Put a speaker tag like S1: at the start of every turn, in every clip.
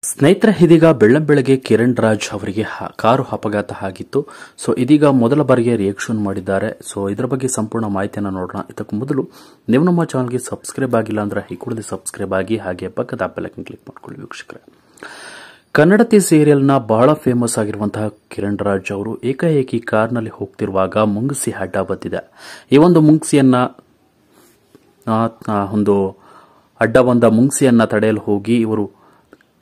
S1: ಸ್ನೇಹಿತರೆ, ಇದೀಗ ಬೆಳ್ಳಂಬೆಳಗ್ಗೆ ಕಿರಣ್ ರಾಜ್ ಅವರಿಗೆ ಕಾರು ಅಪಘಾತ ಆಗಿತ್ತು. ಸೊ ಇದೀಗ ಮೊದಲ ಬಾರಿಗೆ ರಿಯಾಕ್ಷನ್ ಮಾಡಿದ್ದಾರೆ. ಸೊ ಇದರ ಬಗ್ಗೆ ಸಂಪೂರ್ಣ ಮಾಹಿತಿಯನ್ನು ನೋಡೋಣ. ಇದಕ್ಕೂ ಮೊದಲು ನೀವು ನಮ್ಮ ಚಾನಲ್ಗೆ ಸಬ್ಸ್ಕ್ರೈಬ್ ಆಗಿಲ್ಲ ಅಂದ್ರೆ ಈ ಕೂಡಲೇ ಸಬ್ಸ್ಕ್ರೈಬ್ ಆಗಿ, ಹಾಗೆ ಪಕ್ಕದ ಬೆಲ್ ಐಕಾನ್ ಕ್ಲಿಕ್ ಮಾಡ್ಕೊಳ್ಳಿ ವೀಕ್ಷಕರೇ. ಕನ್ನಡತಿ ಸೀರಿಯಲ್ನ ಬಹಳ ಫೇಮಸ್ ಆಗಿರುವಂತಹ ಕಿರಣ್ ರಾಜ್ ಅವರು ಏಕಾಏಕಿ ಕಾರ್ನಲ್ಲಿ ಹೋಗ್ತಿರುವಾಗ ಮುಂಗುಸಿ ಅಡ್ಡ ಬಂದಿದೆ. ಈ ಒಂದು ಮುಂಗುಸಿಯನ್ನ ಅಡ್ಡ ಬಂದ ಮುಂಗುಸಿಯನ್ನ ತಡೆಯಲು ಹೋಗಿ ಇವರು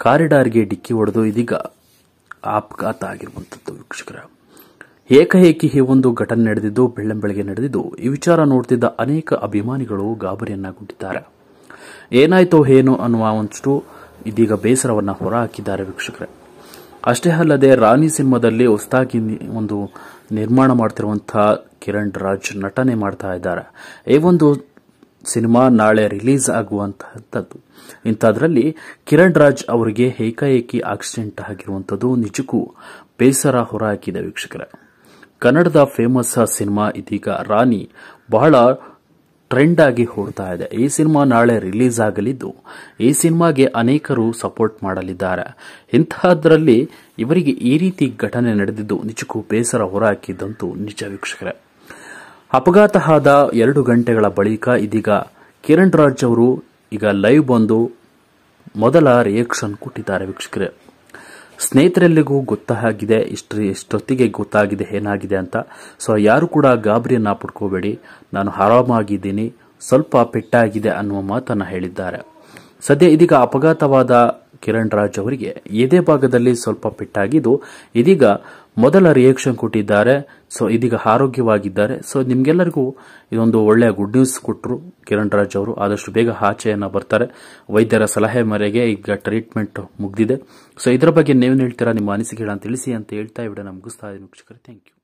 S1: ಕಾರಿಡಾರ್ಗೆ ಡಿಕ್ಕಿ ಹೊಡೆದು ಇದೀಗ ಅಪಘಾತ ಆಗಿರುವಂತದ್ದು ವೀಕ್ಷಕರ. ಏಕಾಏಕಿ ಈ ಒಂದು ಘಟನೆ ನಡೆದಿದ್ದು ಬೆಳ್ಳಂಬೆಳಗ್ಗೆ ನಡೆದಿದ್ದು ಈ ವಿಚಾರ ನೋಡ್ತಿದ್ದ ಅನೇಕ ಅಭಿಮಾನಿಗಳು ಗಾಬರಿಯನ್ನಾಗಿದ್ದಾರೆ. ಏನಾಯ್ತೋ ಏನು ಅನ್ನುವ ಒಂದಷ್ಟು ಇದೀಗ ಬೇಸರವನ್ನ ಹೊರಹಾಕಿದ್ದಾರೆ ವೀಕ್ಷಕರೇ. ಅಷ್ಟೇ ಅಲ್ಲದೆ ರಾಣಿ ಸಿನಿಮಾದಲ್ಲಿ ಹೊಸದಾಗಿ ಒಂದು ನಿರ್ಮಾಣ ಮಾಡ್ತಿರುವಂತಹ ಕಿರಣ್ ರಾಜ್ ನಟನೆ ಮಾಡ್ತಾ ಇದ್ದಾರೆ. ಈ ಒಂದು ಸಿನಿಮಾ ನಾಳೆ ರಿಲೀಸ್ ಆಗುವಂತಹದ್ದು. ಇಂಥದ್ರಲ್ಲಿ ಕಿರಣ್ ರಾಜ್ ಅವರಿಗೆ ಏಕಾಏಕಿ ಆಕ್ಸಿಡೆಂಟ್ ಆಗಿರುವಂತದ್ದು ನಿಜಕ್ಕೂ ಬೇಸರ ಹೊರಹಾಕಿದೆ ವೀಕ್ಷಕರೇ. ಕನ್ನಡದ ಫೇಮಸ್ ಸಿನಿಮಾ ಇದೀಗ ರಾಣಿ ಬಹಳ ಟ್ರೆಂಡ್ ಆಗಿ ಓಡ್ತಾ ಇದೆ. ಈ ಸಿನಿಮಾ ನಾಳೆ ರಿಲೀಸ್ ಆಗಲಿದ್ದು ಈ ಸಿನಿಮಾಗೆ ಅನೇಕರು ಸಪೋರ್ಟ್ ಮಾಡಲಿದ್ದಾರೆ. ಇಂತಹದ್ರಲ್ಲಿ ಇವರಿಗೆ ಈ ರೀತಿ ಘಟನೆ ನಡೆದಿದ್ದು ನಿಜಕ್ಕೂ ಬೇಸರ ಹೊರಹಾಕಿದ್ದಂತೂ ನಿಜ ವೀಕ್ಷಕರೇ. ಅಪಘಾತ ಆದ 2 ಗಂಟೆಗಳ ಬಳಿಕ ಇದೀಗ ಕಿರಣ್ ರಾಜ್ ಅವರು ಈಗ ಲೈವ್ ಬಂದು ಮೊದಲ ರಿಯಾಕ್ಷನ್ ಕೊಟ್ಟಿದ್ದಾರೆ ವೀಕ್ಷಕರೇ. ಸ್ನೇಹಿತರೆಲ್ಲಿಗೂ ಗೊತ್ತಾಗಿದೆ, ಇಷ್ಟೊತ್ತಿಗೆ ಗೊತ್ತಾಗಿದೆ ಏನಾಗಿದೆ ಅಂತ. ಸೊ ಯಾರು ಕೂಡ ಗಾಬರಿಯನ್ನ ಪಡ್ಕೋಬೇಡಿ, ನಾನು ಆರಾಮಾಗಿದ್ದೀನಿ, ಸ್ವಲ್ಪ ಪೆಟ್ಟಾಗಿದೆ ಅನ್ನುವ ಮಾತನ್ನ ಹೇಳಿದ್ದಾರೆ. ಸದ್ಯ ಇದೀಗ ಅಪಘಾತವಾದ ಕಿರಣ್ ರಾಜ್ ಅವರಿಗೆ ಎದೆ ಭಾಗದಲ್ಲಿ ಸ್ವಲ್ಪ ಪೆಟ್ಟಾಗಿದ್ದು ಇದೀಗ ಮೊದಲ ರಿಯಾಕ್ಷನ್ ಕೊಟ್ಟಿದ್ದಾರೆ. ಸೊ ಇದೀಗ ಆರೋಗ್ಯವಾಗಿದ್ದಾರೆ. ಸೊ ನಿಮ್ಗೆಲ್ಲರಿಗೂ ಇದೊಂದು ಒಳ್ಳೆಯ ಗುಡ್ ನ್ಯೂಸ್ ಕೊಟ್ಟರು ಕಿರಣ್ ರಾಜ್ ಅವರು. ಆದಷ್ಟು ಬೇಗ ಆಚೆಯನ್ನ ಬರ್ತಾರೆ. ವೈದ್ಯರ ಸಲಹೆ ಮೇರೆಗೆ ಈಗ ಟ್ರೀಟ್ಮೆಂಟ್ ಮುಗಿದಿದೆ. ಸೊ ಇದರ ಬಗ್ಗೆ ನೀವೇನು ಹೇಳ್ತೀರಾ, ನಿಮ್ಮ ಅನಿಸಿಕೆಗಳನ್ನು ತಿಳಿಸಿ ಅಂತ ಹೇಳ್ತಾ ವಿಡಿಯೋನ ಮುಗಿಸ್ತಾ ಇದ್ದೀನಿ ವೀಕ್ಷಕರೇ. Thank you.